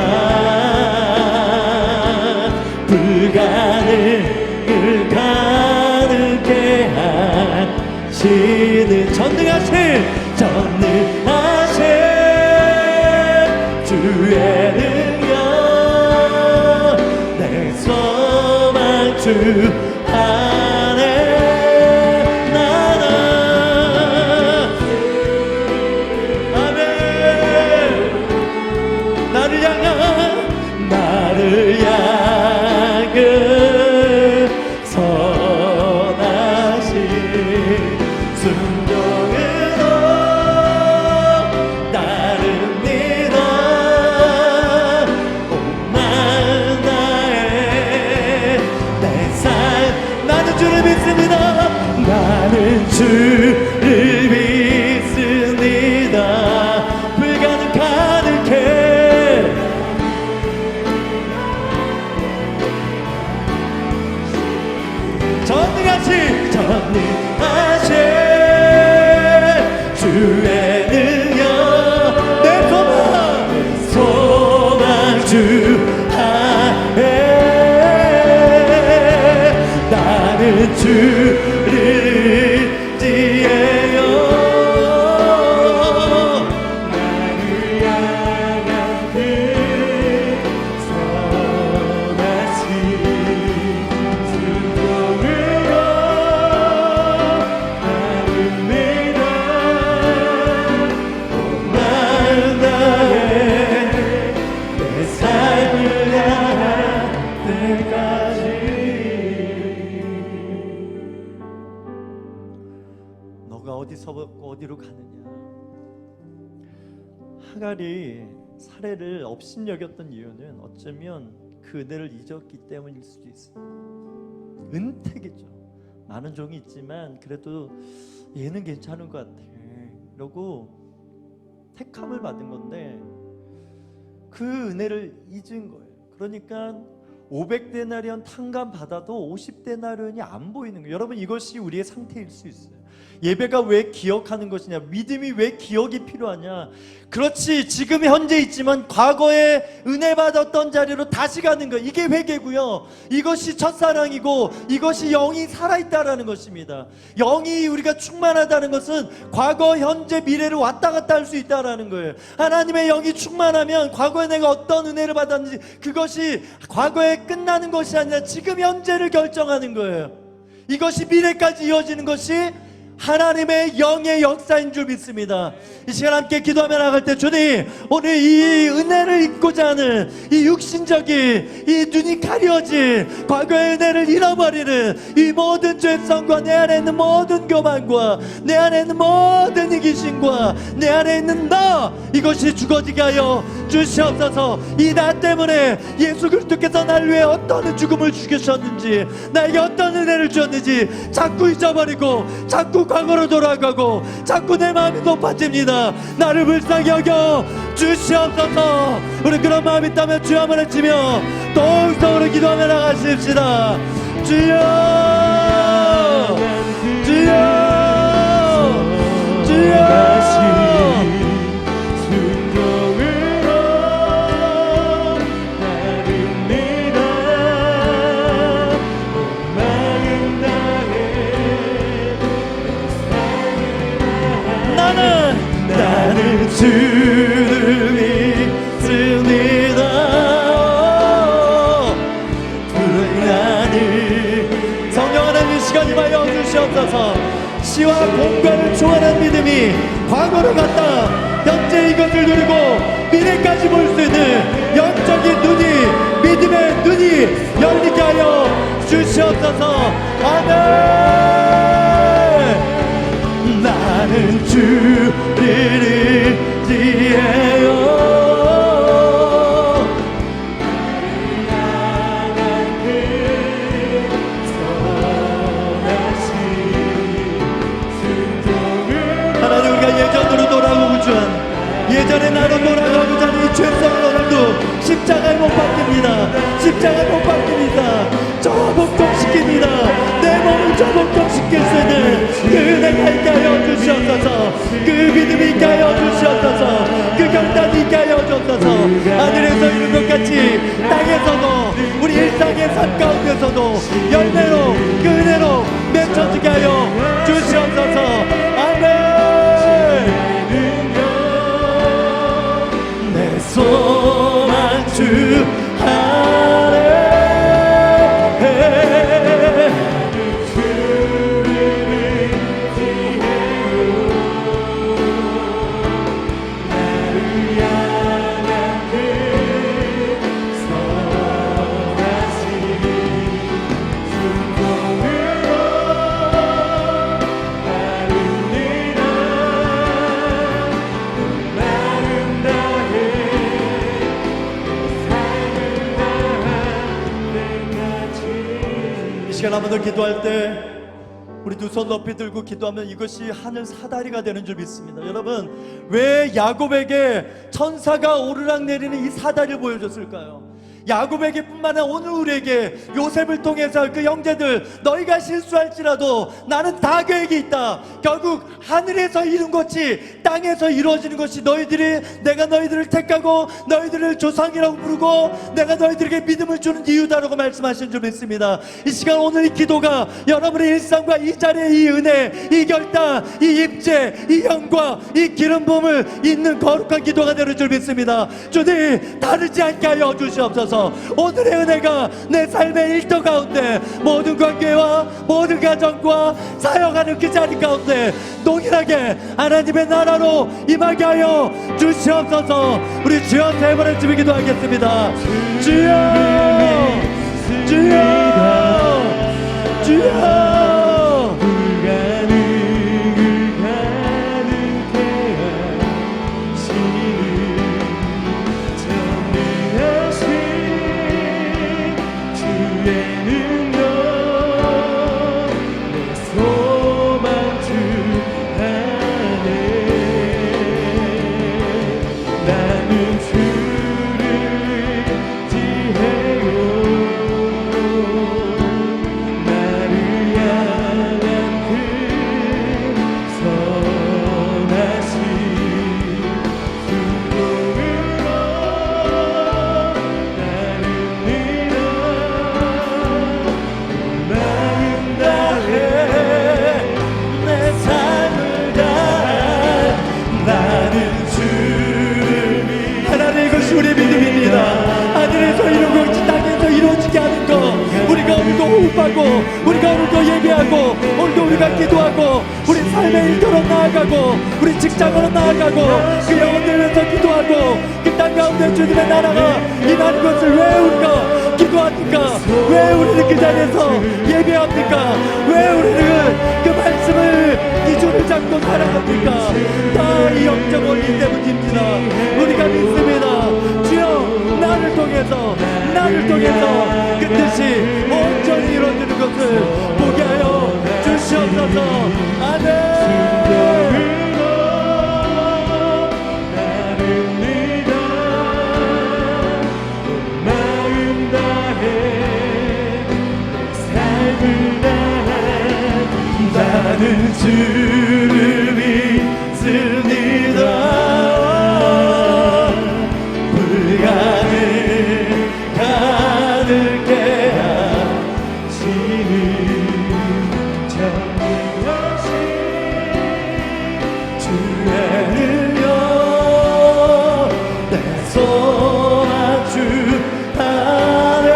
불가능을 주 안에 나는 아멘. 나를 향한 선하신 순종으로 따릅니다. 온 마음 다해 내 삶 나는 주를 믿습니다. 나는 주를 믿습니다. 불가능 가능해 전능하신 주의 능력 내 소망 주 안에 나는 주를 지혜요 나를 향한 그 선하신 순종으로 따릅니다. 온 마음 다해 내 삶을 향할 때까지. 너가 어디서부터 어디로 가느냐. 하갈이 사례를 업신여겼던 이유는 어쩌면 그 은혜를 잊었기 때문일 수도 있어요. 은택이죠. 많은 종이 있지만 그래도 얘는 괜찮은 것 같아 이러고 택함을 받은 건데 그 은혜를 잊은 거예요. 그러니까 500데나리온 탕감 받아도 50데나리온이 안 보이는 거예요. 여러분 이것이 우리의 상태일 수 있어요. 예배가 왜 기억하는 것이냐, 믿음이 왜 기억이 필요하냐. 그렇지, 지금 현재 있지만 과거에 은혜 받았던 자리로 다시 가는 거, 이게 회개고요. 이것이 첫사랑이고 이것이 영이 살아있다라는 것입니다. 영이 우리가 충만하다는 것은 과거, 현재, 미래를 왔다 갔다 할 수 있다라는 거예요. 하나님의 영이 충만하면 과거에 내가 어떤 은혜를 받았는지 그것이 과거에 끝나는 것이 아니라 지금 현재를 결정하는 거예요. 이것이 미래까지 이어지는 것이 하나님의 영의 역사인 줄 믿습니다. 이 시간 함께 기도하며 나갈 때 주님, 오늘 이 은혜를 잊고자 하는 이 육신적인 이 눈이 가려진 과거의 은혜를 잃어버리는 이 모든 죄성과 내 안에 있는 모든 교만과 내 안에 있는 모든 이기심과 내 안에 있는 너, 이것이 죽어지게 하여 주시옵소서. 이 나 때문에 예수 그리스도께서 나를 위해 어떤 죽음을 죽으셨는지, 나에게 어떤 은혜를 주었는지 자꾸 잊어버리고 자꾸 과거로 돌아가고 자꾸 내 마음이 높아집니다. 나를 불쌍히 여겨 주시옵소서. 우리 그런 마음이 있다면 주여 한번 외치며 동성으로 기도하며 나가십시다. 주여, 주여, 주여. 나는 주를 믿습니다. 불안을 성령 하나님 시간 임하여 주시옵소서. 시와 공간을 초월한 믿음이 과거로 갔다 현재 이것을 누리고 미래까지 볼 수 있는 영적인 눈이, 믿음의 눈이 열리게 하여 주시옵소서. 아멘. 나는 주를 의지해요. 하나님, 우리가 예전으로 돌아오고 전 예전의 나로 돌아가고자 하는 이 죄성을 오늘도 십자가에 못 박힙니다. 십자가에 못 박힙니다. 저 복종시킵니다. 내 몸을 저 복종시킬 수 있는 그 은혜가 있게 하여 주시옵소서. 그 믿음이 있게 하여 주시옵소서. 그 결단이 있게 하여 주옵소서. 하늘에서 이룬 것 같이 땅에서도 우리 일상의 삶 가운데서도 열매로 그 은혜로 맺혀지게 하여 주시옵소서. 아멘. 내 소망 주 안에 시간 한번 더 기도할 때 우리 두 손 높이 들고 기도하면 이것이 하늘 사다리가 되는 줄 믿습니다. 여러분, 왜 야곱에게 천사가 오르락내리는 이 사다리를 보여줬을까요? 야곱에게 뿐만 아니라 오늘 우리에게 요셉을 통해서 그 형제들, 너희가 실수할지라도 나는 다 계획이 있다. 결국 하늘에서 이룬 것이 땅에서 이루어지는 것이 내가 너희들을 택하고 너희들을 조상이라고 부르고 내가 너희들에게 믿음을 주는 이유다라고 말씀하신 줄 믿습니다. 이 시간 오늘 이 기도가 여러분의 일상과 이 자리의 이 은혜, 이 결단, 이 입죄, 이 영광, 이 기름 부음을 있는 거룩한 기도가 되는 줄 믿습니다. 주님, 다르지 않게 하여 주시옵소서. 오늘의 은혜가 내 삶의 일터 가운데 모든 관계와 모든 가정과 사역하는 그 자리 가운데 동일하게 하나님의 나라로 임하게 하여 주시옵소서. 우리 주여 세 번의 주님 기도하겠습니다. 주여, 주여, 주여. 우리가 오늘도 예배하고 오늘도 우리가 기도하고 우리 삶의 일터로 나아가고 우리 직장으로 나아가고 그 영혼들 위해서 기도하고 그 땅 가운데 주님의 나라가 임하는 것을 왜 우리가 기도합니까? 왜 우리는 그 자리에서 예배합니까? 왜 우리는 그 말씀을 기준을 잡고 살아갑니까? 다 이 영적 원리 때문입니다. 우리가 믿습니다. 주여, 나를 통해서 그 뜻이 온전히 이루어지는 것을 보게 하여 주시옵소서. 아멘. 나는 주를 믿습니다. 불가능 가득해 하시는 정리하신 주의 능력 내 소망 주 안에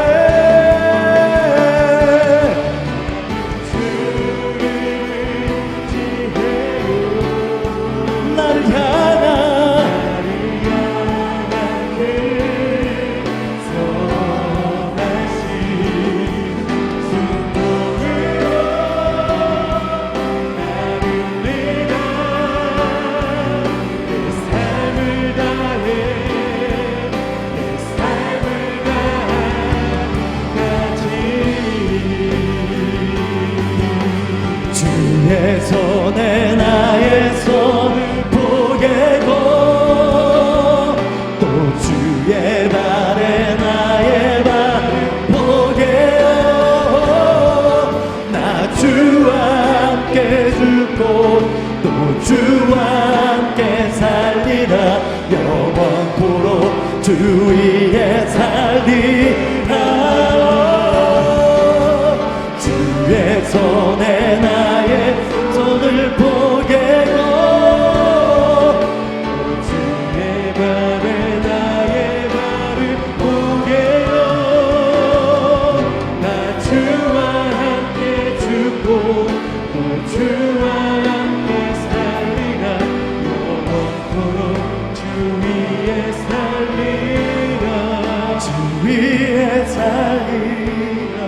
주의 손에 나의 손을 보게고 또 주의 발에 나의 발을 보게요. 나 주와 함께 죽고 또 주와 함께 살리라. 영원토록 주 위에 살리라. 주의 손에 나의 손을 보게고 주의 발에 나의 발을 보게요. 나 주와 함께 죽고 또 주와 함께 살리라. 영원토록 주 위에 살리라. 주 위에 살리라.